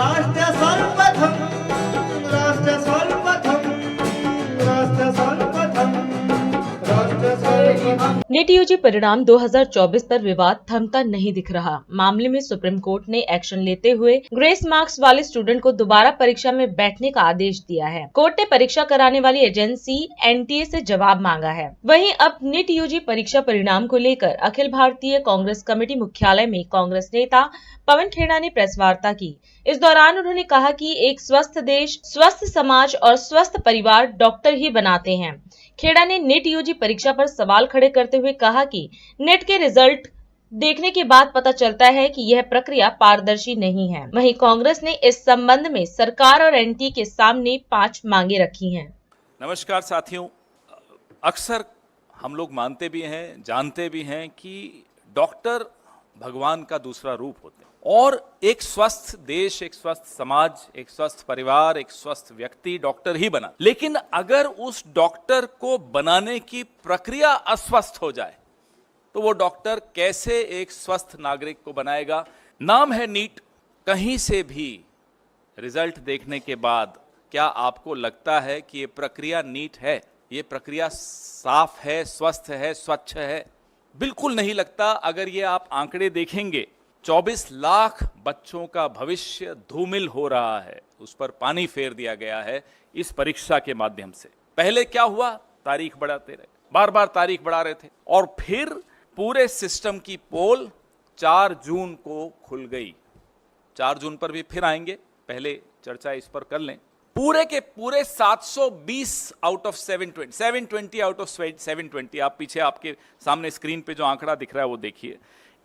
राष्ट्र सर्वप्रथम राष्ट्र सर्वप्रथम राष्ट्र सर्वप्रथम राष्ट्र सर्वप्रथम। नीट यूजी परिणाम 2024 पर विवाद थमता नहीं दिख रहा। मामले में सुप्रीम कोर्ट ने एक्शन लेते हुए ग्रेस मार्क्स वाले स्टूडेंट को दोबारा परीक्षा में बैठने का आदेश दिया है। कोर्ट ने परीक्षा कराने वाली एजेंसी एनटीए से जवाब मांगा है। वहीं अब नीट यूजी परीक्षा परिणाम को लेकर अखिल भारतीय कांग्रेस कमेटी मुख्यालय में कांग्रेस नेता पवन खेड़ा ने प्रेस वार्ता की। इस दौरान उन्होंने कहा कि एक स्वस्थ देश, स्वस्थ समाज और स्वस्थ परिवार डॉक्टर ही बनाते हैं। खेड़ा ने नीट यूजी परीक्षा पर सवाल खड़े करते हुए कहा कि नीट के रिजल्ट देखने के बाद पता चलता है कि यह प्रक्रिया पारदर्शी नहीं है। वहीं कांग्रेस ने इस संबंध में सरकार और एनटीए के सामने 5 मांगे रखी हैं। नमस्कार साथियों, अक्सर हम लोग मानते भी हैं, जानते भी हैं कि डॉक्टर भगवान का दूसरा रूप होते हैं और एक स्वस्थ देश, एक स्वस्थ समाज, एक स्वस्थ परिवार, एक स्वस्थ व्यक्ति डॉक्टर ही बना। लेकिन अगर उस डॉक्टर को बनाने की प्रक्रिया अस्वस्थ हो जाए तो वो डॉक्टर कैसे एक स्वस्थ नागरिक को बनाएगा। नाम है नीट। कहीं से भी रिजल्ट देखने के बाद क्या आपको लगता है कि ये प्रक्रिया नीट है, ये प्रक्रिया साफ है, स्वस्थ है, स्वच्छ है? बिल्कुल नहीं लगता। अगर ये आप आंकड़े देखेंगे, 24 लाख बच्चों का भविष्य धूमिल हो रहा है, उस पर पानी फेर दिया गया है इस परीक्षा के माध्यम से। पहले क्या हुआ, तारीख बढ़ाते रहे, बार बार तारीख बढ़ा रहे थे और फिर पूरे सिस्टम की पोल 4 जून को खुल गई। 4 जून पर भी फिर आएंगे, पहले चर्चा इस पर कर लें। पूरे के पूरे 720 आउट ऑफ 720 आउट ऑफ 720, आप पीछे आपके सामने स्क्रीन पे जो आंकड़ा दिख रहा है वो देखिए।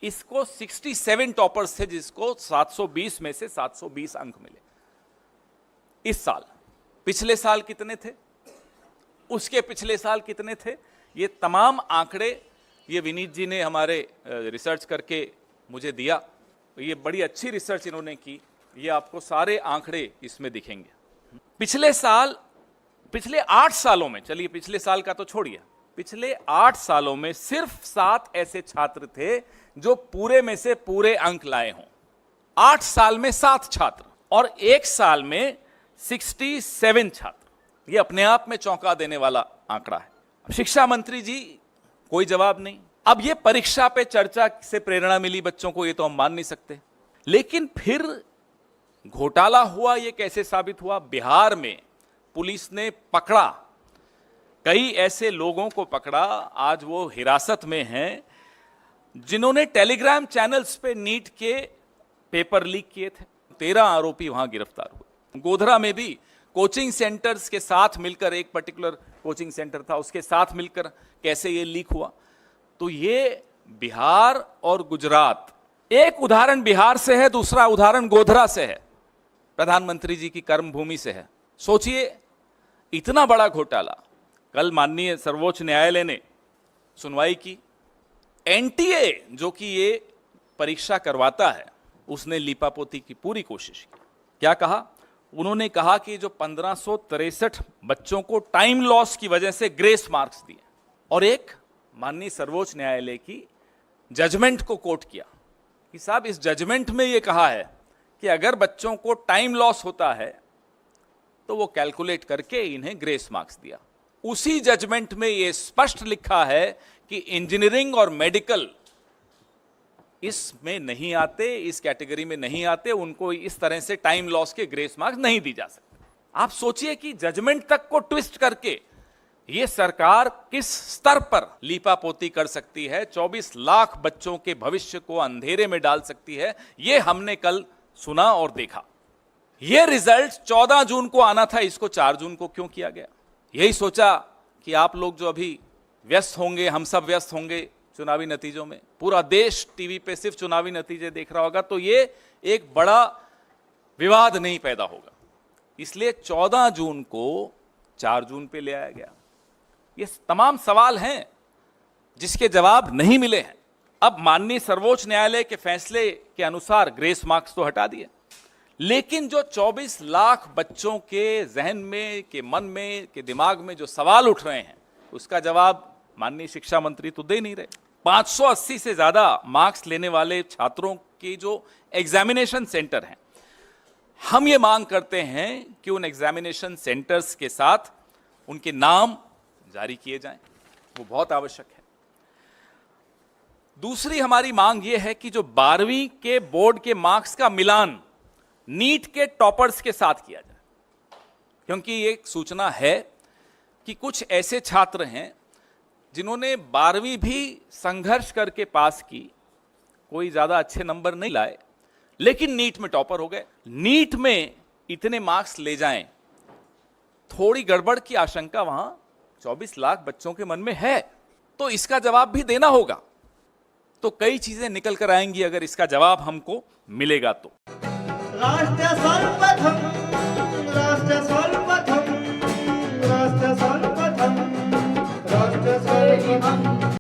इसको 67 टॉपर्स थे जिसको 720 में से 720 अंक मिले इस साल। पिछले साल कितने थे, उसके पिछले साल कितने थे, ये तमाम आंकड़े ये विनीत जी ने हमारे रिसर्च करके मुझे दिया। ये बड़ी अच्छी रिसर्च इन्होंने की, ये आपको सारे आंकड़े इसमें दिखेंगे। पिछले साल, पिछले 8 सालों में, चलिए पिछले साल का तो छोड़िए, पिछले 8 सालों में सिर्फ 7 ऐसे छात्र थे जो पूरे में से पूरे अंक लाए हों। 8 साल में 7 छात्र और 1 साल में 67 छात्र। ये अपने आप में चौंका देने वाला आंकड़ा है। शिक्षा मंत्री जी कोई जवाब नहीं। अब ये परीक्षा पे चर्चा से प्रेरणा मिली बच्चों को, ये तो हम मान नहीं सकते। लेकिन फिर घोटाला हुआ, ये कैसे साबित हुआ? बिहार में पुलिस ने पकड़ा, कई ऐसे लोगों को पकड़ा, आज वो हिरासत में हैं, जिन्होंने टेलीग्राम चैनल्स पे नीट के पेपर लीक किए थे। 13 आरोपी वहां गिरफ्तार हुए। गोधरा में भी कोचिंग सेंटर्स के साथ मिलकर, एक पर्टिकुलर कोचिंग सेंटर था, उसके साथ मिलकर कैसे ये लीक हुआ। तो ये बिहार और गुजरात, एक उदाहरण बिहार से है, दूसरा उदाहरण गोधरा से है, प्रधानमंत्री जी की कर्मभूमि से है। सोचिए, इतना बड़ा घोटाला। कल माननीय सर्वोच्च न्यायालय ने सुनवाई की। एनटीए जो कि ये परीक्षा करवाता है, उसने लीपापोती की पूरी कोशिश की। क्या कहा उन्होंने? कहा कि जो 1563 बच्चों को टाइम लॉस की वजह से ग्रेस मार्क्स दिए, और एक माननीय सर्वोच्च न्यायालय की जजमेंट को कोट किया कि साहब इस जजमेंट में ये कहा है कि अगर बच्चों को टाइम लॉस होता है तो वो कैलकुलेट करके इन्हें ग्रेस मार्क्स दिया। उसी जजमेंट में ये स्पष्ट लिखा है कि इंजीनियरिंग और मेडिकल इसमें नहीं आते, इस कैटेगरी में नहीं आते, उनको इस तरह से टाइम लॉस के ग्रेस मार्क्स नहीं दी जा सकते। आप सोचिए कि जजमेंट तक को ट्विस्ट करके ये सरकार किस स्तर पर लीपापोती कर सकती है, 24 लाख बच्चों के भविष्य को अंधेरे में डाल सकती है। ये हमने कल सुना और देखा। ये रिजल्ट 14 जून को आना था, इसको 4 जून को क्यों किया गया? यही सोचा कि आप लोग जो अभी व्यस्त होंगे, हम सब व्यस्त होंगे चुनावी नतीजों में, पूरा देश टीवी पे सिर्फ चुनावी नतीजे देख रहा होगा, तो ये एक बड़ा विवाद नहीं पैदा होगा, इसलिए 14 जून को 4 जून पे ले आया गया। ये तमाम सवाल हैं जिसके जवाब नहीं मिले हैं। अब माननीय सर्वोच्च न्यायालय के फैसले के अनुसार ग्रेस मार्क्स तो हटा दिए, लेकिन जो 24 लाख बच्चों के जहन में, के मन में, के दिमाग में जो सवाल उठ रहे हैं, उसका जवाब माननीय शिक्षा मंत्री तो दे नहीं रहे। 580 से ज्यादा मार्क्स लेने वाले छात्रों के जो एग्जामिनेशन सेंटर हैं, हम ये मांग करते हैं कि उन एग्जामिनेशन सेंटर्स के साथ उनके नाम जारी किए जाएं, वो बहुत आवश्यक है। दूसरी हमारी मांग ये है कि जो 12वीं के बोर्ड के मार्क्स का मिलान नीट के टॉपर्स के साथ किया जाए, क्योंकि एक सूचना है कि कुछ ऐसे छात्र हैं जिन्होंने 12वीं भी संघर्ष करके पास की, कोई ज्यादा अच्छे नंबर नहीं लाए, लेकिन नीट में टॉपर हो गए। नीट में इतने मार्क्स ले जाएं, थोड़ी गड़बड़ की आशंका वहां 24 लाख बच्चों के मन में है, तो इसका जवाब भी देना होगा। तो कई चीजें निकल कर आएंगी अगर इसका जवाब हमको मिलेगा तो। राष्ट्र सर्वप्रथम